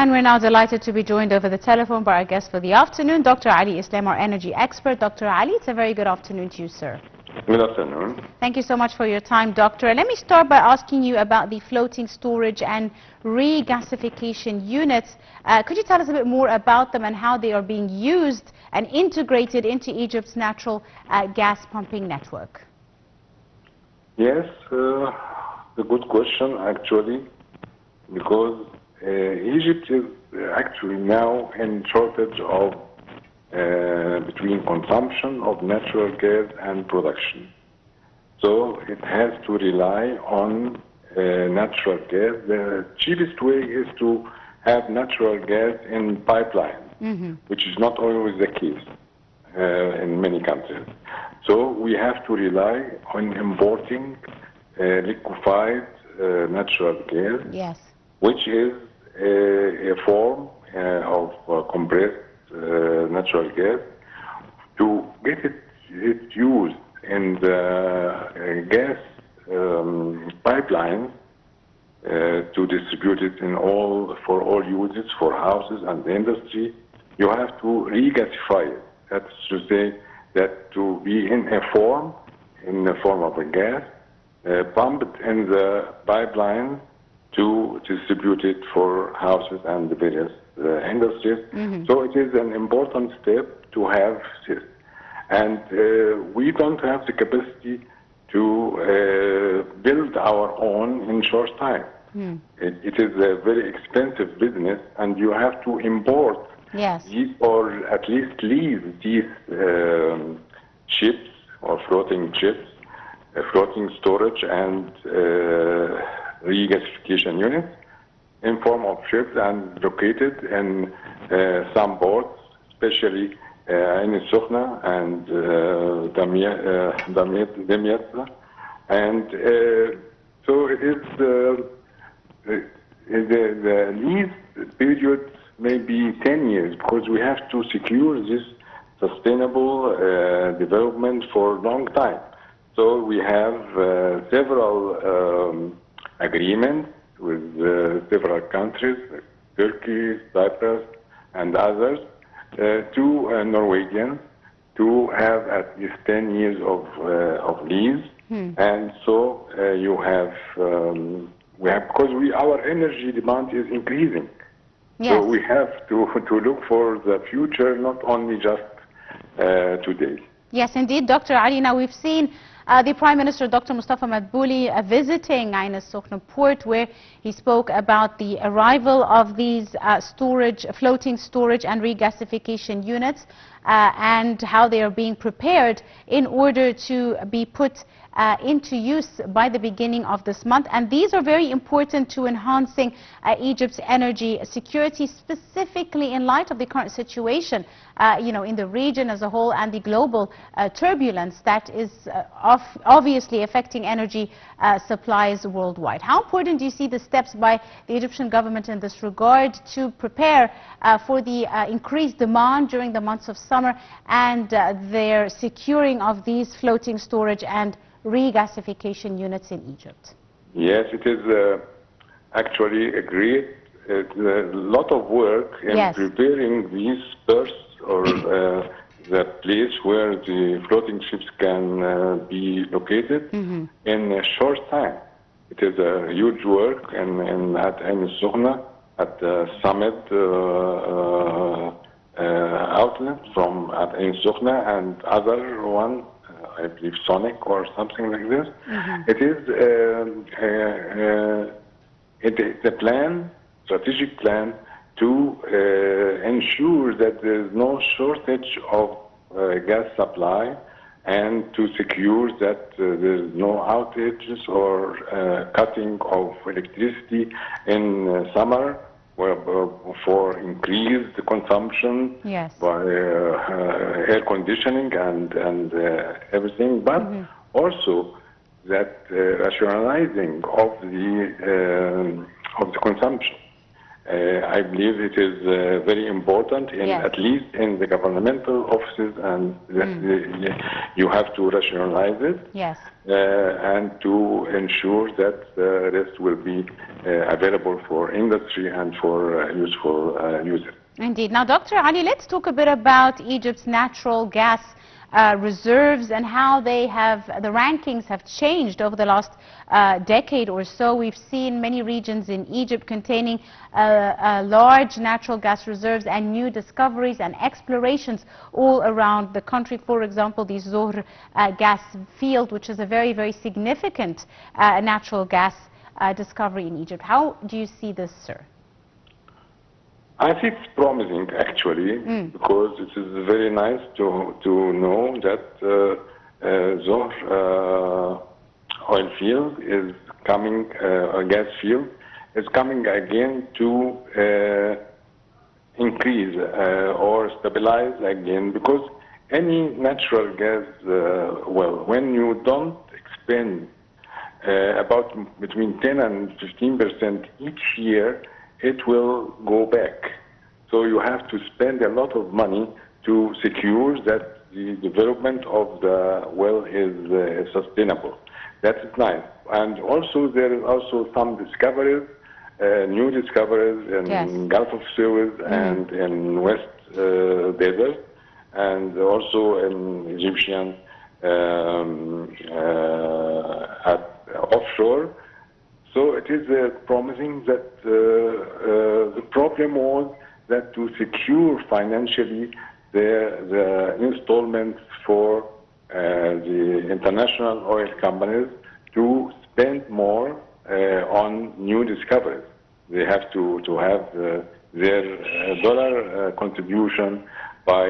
And we're now delighted to be joined over the telephone by our guest for the afternoon, Dr. Ali Islam, our energy expert. Dr. Ali, it's a very good afternoon to you, sir. Good afternoon. Thank you so much for your time, Doctor. Let me start by asking you about the floating storage and regasification units. Could you tell us a bit more about them and how they are being used and integrated into Egypt's natural gas pumping network? Yes, a good question actually, because Egypt is actually now in shortage of between consumption of natural gas and production. So it has to rely on natural gas. The cheapest way is to have natural gas in pipelines, which is not always the case in many countries. So we have to rely on importing liquefied natural gas, yes, which is a form of compressed natural gas to get it used in the gas pipeline to distribute it in for all uses, for houses and industry. You have to regasify it. That's to say that to be in the form of a gas, pumped in the pipeline to distribute it for houses and the various industries. So it is an important step to have this. And we don't have the capacity to build our own in short time. It is a very expensive business, and you have to import these, or at least lease these ships or floating ships, floating storage and regasification units in form of ships and located in some ports, especially Ain al-Sukhna and Damietta. And so it is the lease period may be 10 years, because we have to secure this sustainable development for a long time. So we have several agreements with several countries, like Turkey, Cyprus, and others, to Norwegian, to have at least 10 years of lease. And so you have, because our energy demand is increasing. So we have to look for the future, not only just today. Yes, indeed, Dr. Ali. Now, we've seen the Prime Minister, Dr. Mustafa Madbouli, visiting Ain al-Sukhna port, where he spoke about the arrival of these floating storage and regasification units and how they are being prepared in order to be put into use by the beginning of this month. And these are very important to enhancing Egypt's energy security, specifically in light of the current situation, in the region as a whole, and the global turbulence that is obviously affecting energy supplies worldwide. How important do you see the steps by the Egyptian government in this regard to prepare for the increased demand during the months of summer and their securing of these floating storage and regasification units in Egypt? Yes, it is actually a lot of work in preparing these berths or the place where the floating ships can be located in a short time. It is a huge work at Ain al-Sukhna, at the summit outlet from at Ain al-Sukhna and other one, I believe Sonic or something like this. It is a plan, strategic plan, to ensure that there is no shortage of gas supply, and to secure that there is no outages or cutting of electricity in summer for increased consumption by air conditioning and everything, but also that rationalizing of the consumption. I believe it is very important, in, Yes. at least in the governmental offices, and that you have to rationalize it. Yes. And to ensure that the rest will be available for industry and for useful users. Indeed. Now, Dr. Ali, let's talk a bit about Egypt's natural gas reserves and how the rankings have changed over the last decade or so. We've seen many regions in Egypt containing large natural gas reserves and new discoveries and explorations all around the country. For example, the Zohr gas field, which is a very, very significant natural gas discovery in Egypt. How do you see this, sir? I think it's promising, actually, because it is very nice to know that Zohr oil field is coming, a gas field is coming again to increase or stabilize again, because any natural gas well, when you don't expend about between 10 and 15% each year, it will go back. So you have to spend a lot of money to secure that the development of the well is sustainable. That is nice. And also there is also some discoveries, new discoveries in Gulf of Suez and in West Desert, and also in Egyptian offshore. So it is promising that the problem was that to secure financially the installments for the international oil companies to spend more on new discoveries. They have to have their dollar contribution by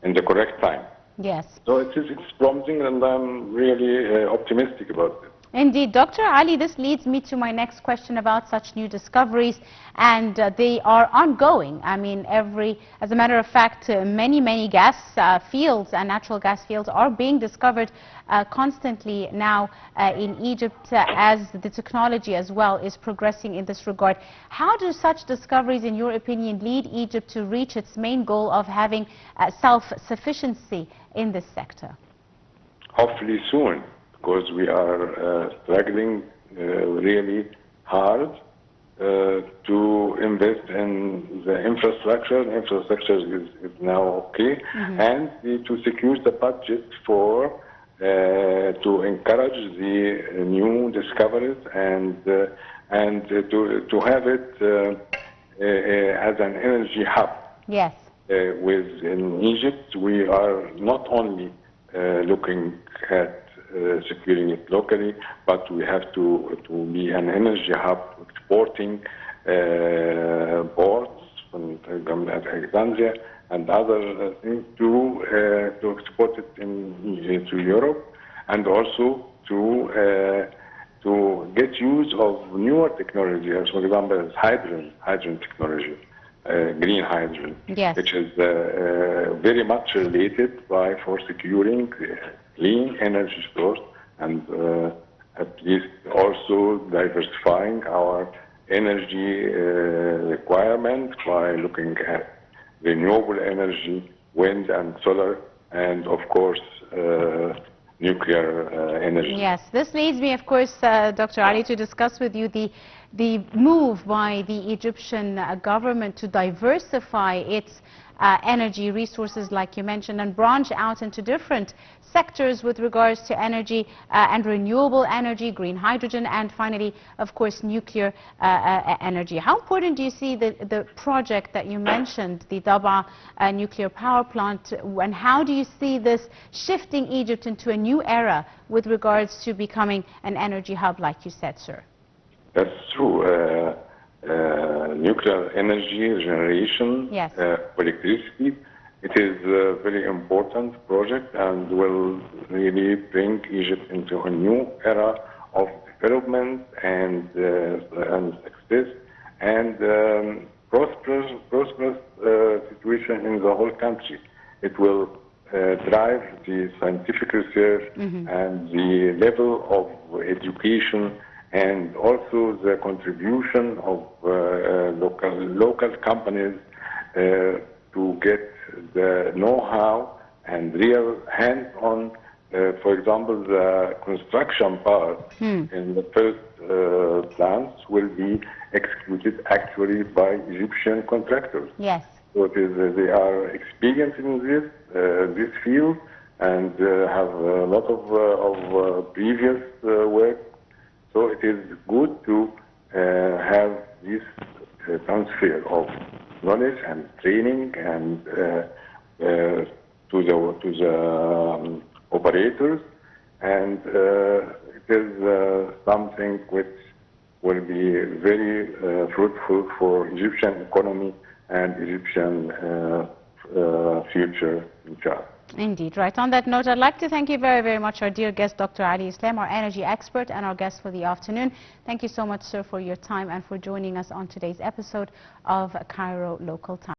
in the correct time. Yes. So it's promising, and I'm really optimistic about it. Indeed. Dr. Ali, this leads me to my next question about such new discoveries, and they are ongoing. I mean, as a matter of fact, many gas fields and natural gas fields are being discovered constantly now in Egypt as the technology as well is progressing in this regard. How do such discoveries, in your opinion, lead Egypt to reach its main goal of having self-sufficiency in this sector? Hopefully soon, because we are struggling really hard to invest in the infrastructure. Infrastructure is now okay, and to secure the budget for to encourage the new discoveries and to have it as an energy hub. Yes. In Egypt, we are not only looking at securing it locally, but we have to be an energy hub, exporting ports from Alexandria and other things to export it to Europe, and also to get use of newer technology, as for example, as hydrogen technology. Green hydrogen, yes, which is very much related for securing clean energy source, and at least also diversifying our energy requirement by looking at renewable energy, wind and solar, and of course nuclear energy. Yes, this leads me, of course, Dr. Ali, to discuss with you the move by the Egyptian government to diversify its energy resources, like you mentioned, and branch out into different sectors with regards to energy and renewable energy, green hydrogen, and finally, of course, nuclear energy. How important do you see the project that you mentioned, the Daba nuclear power plant, and how do you see this shifting Egypt into a new era with regards to becoming an energy hub, like you said, sir? That's true. Nuclear energy generation, yes, electricity, it is a very important project and will really bring Egypt into a new era of development and success and prosperous situation in the whole country. It will drive the scientific research and the level of education and also the contribution of local companies to get the know-how and real hands-on. For example, the construction part in the first plants will be executed actually by Egyptian contractors. Yes. So they are experienced in this field and have a lot of previous work. So it is good to have this transfer of knowledge and training and to the operators, and it is something which will be very fruitful for Egyptian economy and Egyptian future in Chad. Indeed, right. On that note, I'd like to thank you very, very much, our dear guest, Dr. Ali Islam, our energy expert and our guest for the afternoon. Thank you so much, sir, for your time and for joining us on today's episode of Cairo Local Time.